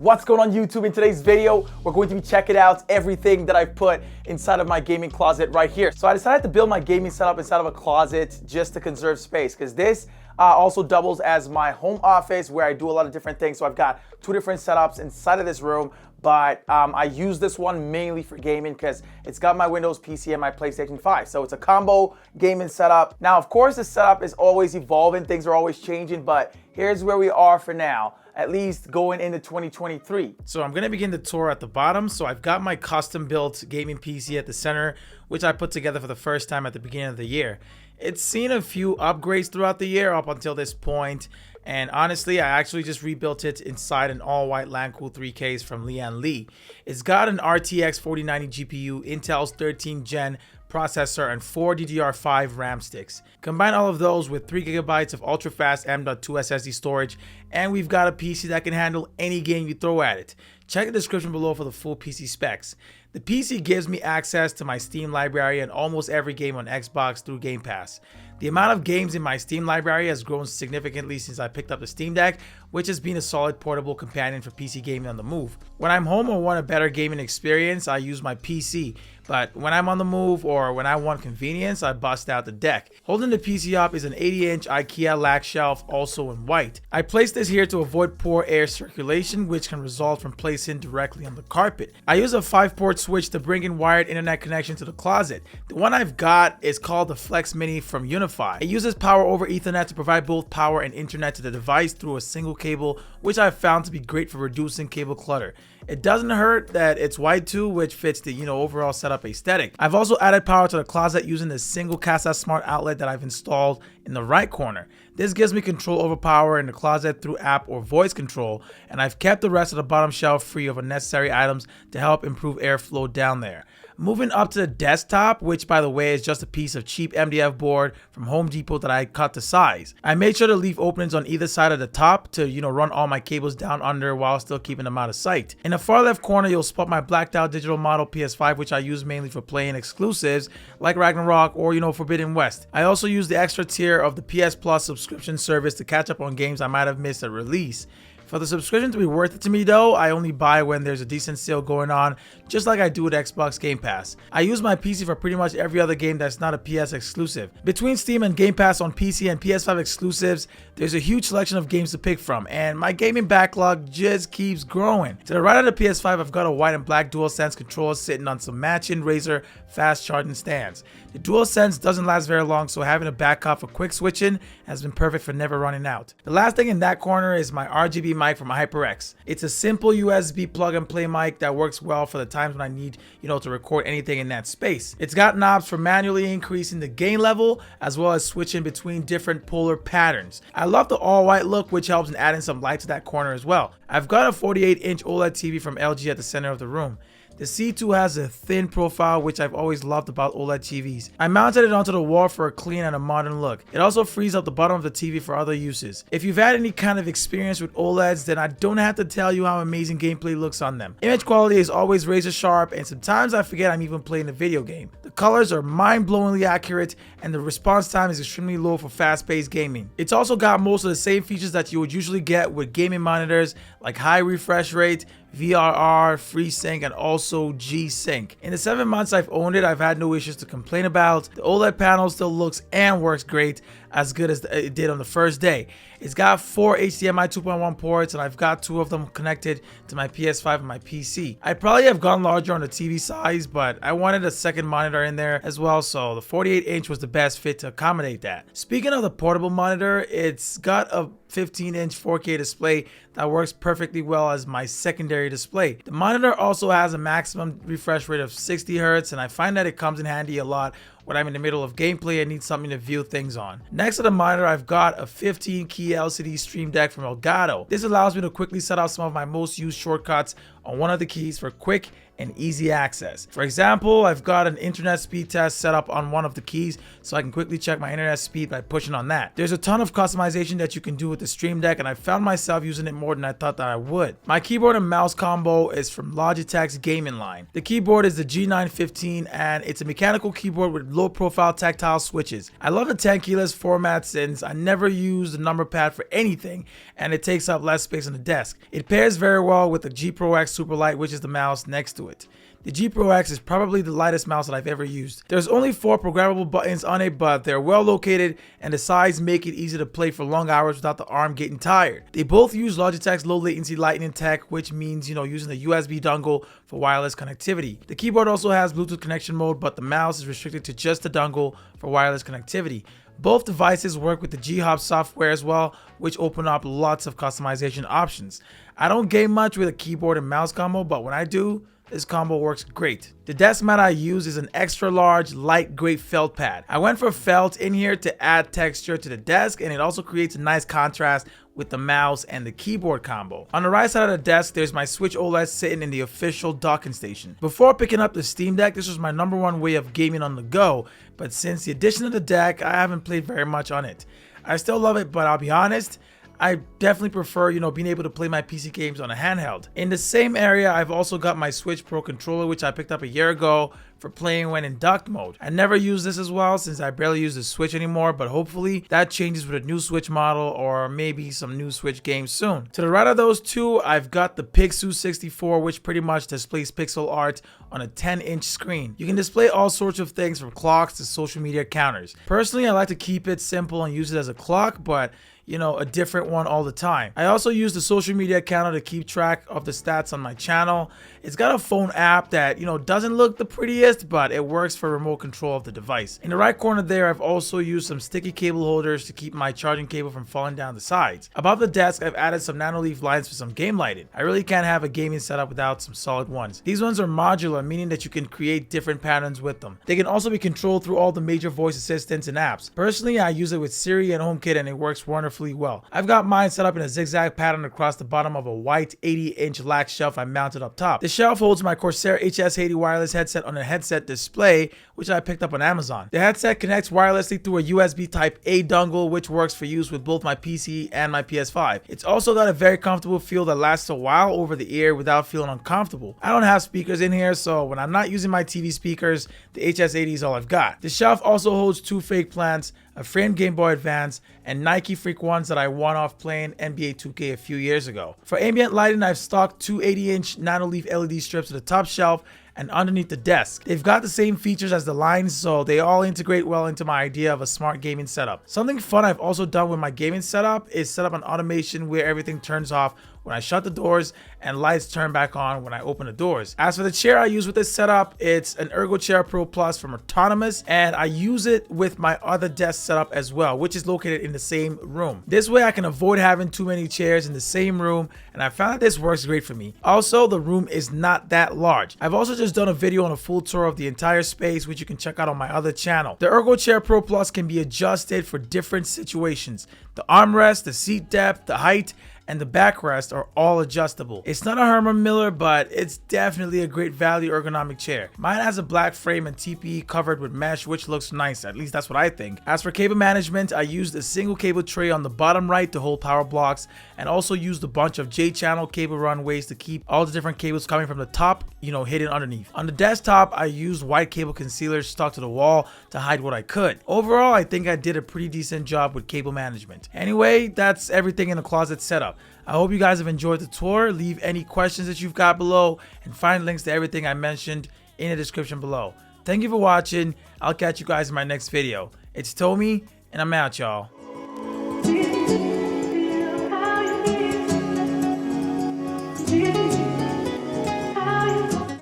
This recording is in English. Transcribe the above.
What's going on YouTube? In today's video, we're going to be checking out everything that I've put inside of my gaming closet right here. So I decided to build my gaming setup inside of a closet just to conserve space, because this also doubles as my home office where I do a lot of different things. So I've got two different setups inside of this room, but I use this one mainly for gaming because it's got my Windows PC and my PlayStation 5. So it's a combo gaming setup. Now, of course, the setup is always evolving. Things are always changing, but here's where we are for now, at least going into 2023. So I'm going to begin the tour at the bottom. So I've got my custom built gaming PC at the center, which I put together for the first time at the beginning of the year. It's seen a few upgrades throughout the year up until this point, and honestly, I actually just rebuilt it inside an all-white LAN-cooled 3Ks from Lee. It's got an RTX 4090 GPU, Intel's 13th gen processor, and 4 DDR5 RAM sticks. Combine all of those with 3 GB of ultra-fast M.2 SSD storage, and we've got a PC that can handle any game you throw at it. Check the description below for the full PC specs. The PC gives me access to my Steam library and almost every game on Xbox through Game Pass. The amount of games in my Steam library has grown significantly since I picked up the Steam Deck, which has been a solid portable companion for PC gaming on the move. When I'm home or want a better gaming experience, I use my PC, but when I'm on the move or when I want convenience, I bust out the deck. Holding the PC up is an 80-inch IKEA lag shelf, also in white. I placed this here to avoid poor air circulation, which can result from placing directly on the carpet. I use a 5-port switch to bring in wired internet connection to the closet. The one I've got is called the Flex Mini from Unify. It uses power over Ethernet to provide both power and internet to the device through a single cable, which I've found to be great for reducing cable clutter. It doesn't hurt that it's white too, which fits the overall setup aesthetic. I've also added power to the closet using this single Casa Smart outlet that I've installed in the right corner. This gives me control over power in the closet through app or voice control, and I've kept the rest of the bottom shelf free of unnecessary items to help improve airflow down there. Moving up to the desktop, which by the way is just a piece of cheap MDF board from Home Depot that I cut to size. I made sure to leave openings on either side of the top to run all my cables down under while still keeping them out of sight. In the far left corner, you'll spot my blacked out digital model PS5, which I use mainly for playing exclusives like Ragnarok or Forbidden West. I also use the extra tier of the PS Plus subscription service to catch up on games I might have missed at release. For the subscription to be worth it to me though, I only buy when there's a decent sale going on, just like I do with Xbox Game Pass. I use my PC for pretty much every other game that's not a PS exclusive. Between Steam and Game Pass on PC and PS5 exclusives, there's a huge selection of games to pick from, and my gaming backlog just keeps growing. To the right of the PS5, I've got a white and black DualSense controller sitting on some matching Razer fast charging stands. The DualSense doesn't last very long, so having a backup for quick switching has been perfect for never running out. The last thing in that corner is my RGB mic from HyperX. It's a simple USB plug and play mic that works well for the times when I need, to record anything in that space. It's got knobs for manually increasing the gain level as well as switching between different polar patterns. I love the all white look, which helps in adding some light to that corner as well. I've got a 48-inch OLED TV from LG at the center of the room. The C2 has a thin profile, which I've always loved about OLED TVs. I mounted it onto the wall for a clean and a modern look. It also frees up the bottom of the TV for other uses. If you've had any kind of experience with OLEDs, then I don't have to tell you how amazing gameplay looks on them. Image quality is always razor sharp, and sometimes I forget I'm even playing a video game. The colors are mind-blowingly accurate, and the response time is extremely low for fast-paced gaming. It's also got most of the same features that you would usually get with gaming monitors, like high refresh rate, VRR, FreeSync, and also G-Sync. In the 7 months I've owned it, I've had no issues to complain about. The OLED panel still looks and works great, as good as it did on the first day. It's got 4 HDMI 2.1 ports, and I've got 2 of them connected to my PS5 and my PC. I'd probably have gone larger on the TV size, but I wanted a second monitor in there as well, so the 48-inch was the best fit to accommodate that. Speaking of the portable monitor, it's got a 15-inch 4K display that works perfectly well as my secondary display. The monitor also has a maximum refresh rate of 60 Hz, and I find that it comes in handy a lot when I'm in the middle of gameplay and need something to view things on. Next to the monitor, I've got a 15-key LCD Stream Deck from Elgato. This allows me to quickly set out some of my most used shortcuts on one of the keys for quick and easy access. For example, I've got an internet speed test set up on one of the keys so I can quickly check my internet speed by pushing on that. There's a ton of customization that you can do with the Stream Deck, and I found myself using it more than I thought that I would. My keyboard and mouse combo is from Logitech's gaming line. The keyboard is the G915 and it's a mechanical keyboard with low profile tactile switches. I love the 10 keyless format since I never use the number pad for anything and it takes up less space on the desk. It pairs very well with the G Pro X Superlight, which is the mouse next to it. The G Pro X is probably the lightest mouse that I've ever used. There's only 4 programmable buttons on it, but they're well located and the size make it easy to play for long hours without the arm getting tired. They both use Logitech's low latency lightning tech, which means, using the USB dongle for wireless connectivity. The keyboard also has Bluetooth connection mode, but the mouse is restricted to just the dongle for wireless connectivity. Both devices work with the G-Hop software as well, which open up lots of customization options. I don't game much with a keyboard and mouse combo, but when I do, this combo works great. The desk mat I use is an extra large light gray felt pad. I went for felt in here to add texture to the desk, and it also creates a nice contrast with the mouse and the keyboard combo. On the right side of the desk, there's my Switch OLED sitting in the official docking station. Before picking up the Steam Deck, this was my #1 way of gaming on the go, but since the addition of the deck, I haven't played very much on it. I still love it, but I'll be honest, I definitely prefer, being able to play my PC games on a handheld. In the same area, I've also got my Switch Pro controller, which I picked up a year ago for playing when in dock mode. I never use this as well since I barely use the Switch anymore, but hopefully that changes with a new Switch model or maybe some new Switch games soon. To the right of those two, I've got the Pixu 64, which pretty much displays pixel art on a 10-inch screen. You can display all sorts of things from clocks to social media counters. Personally, I like to keep it simple and use it as a clock, but a different one all the time. I also use the social media counter to keep track of the stats on my channel. It's got a phone app that, doesn't look the prettiest, but it works for remote control of the device. In the right corner there, I've also used some sticky cable holders to keep my charging cable from falling down the sides. Above the desk, I've added some Nanoleaf Lines for some game lighting. I really can't have a gaming setup without some solid ones. These ones are modular, meaning that you can create different patterns with them. They can also be controlled through all the major voice assistants and apps. Personally, I use it with Siri and HomeKit and it works wonderfully well. I've got mine set up in a zigzag pattern across the bottom of a white 80-inch lac shelf I mounted up top. The shelf holds my Corsair HS80 wireless headset on a headset display, which I picked up on Amazon. The headset connects wirelessly through a USB Type A dongle, which works for use with both my PC and my PS5. It's also got a very comfortable feel that lasts a while over the ear without feeling uncomfortable. I don't have speakers in here, so when I'm not using my TV speakers, the HS80 is all I've got. The shelf also holds 2 fake plants, a framed Game Boy Advance, and Nike Freak ones that I won off playing NBA 2K a few years ago. For ambient lighting, I've stocked 2 80-inch Nanoleaf LED strips at the top shelf and underneath the desk. They've got the same features as the Lines, so they all integrate well into my idea of a smart gaming setup. Something fun I've also done with my gaming setup is set up an automation where everything turns off when I shut the doors and lights turn back on when I open the doors. As for the chair I use with this setup, it's an Ergo Chair Pro Plus from Ornaments, and I use it with my other desk setup as well, which is located in the same room. This way I can avoid having too many chairs in the same room, and I found that this works great for me. Also, the room is not that large. I've also just done a video on a full tour of the entire space, which you can check out on my other channel. The Ergo Chair Pro Plus can be adjusted for different situations. The armrest, the seat depth, the height, and the backrest are all adjustable. It's not a Herman Miller, but it's definitely a great value ergonomic chair. Mine has a black frame and TPE covered with mesh, which looks nice, at least that's what I think. As for cable management, I used a single cable tray on the bottom right to hold power blocks, and also used a bunch of J-channel cable runways to keep all the different cables coming from the top, hidden underneath. On the desktop, I used white cable concealers stuck to the wall to hide what I could. Overall, I think I did a pretty decent job with cable management. Anyway, that's everything in the closet setup. I hope you guys have enjoyed the tour. Leave any questions that you've got below and find links to everything I mentioned in the description below. Thank you for watching. I'll catch you guys in my next video. It's Tommy, and I'm out, y'all.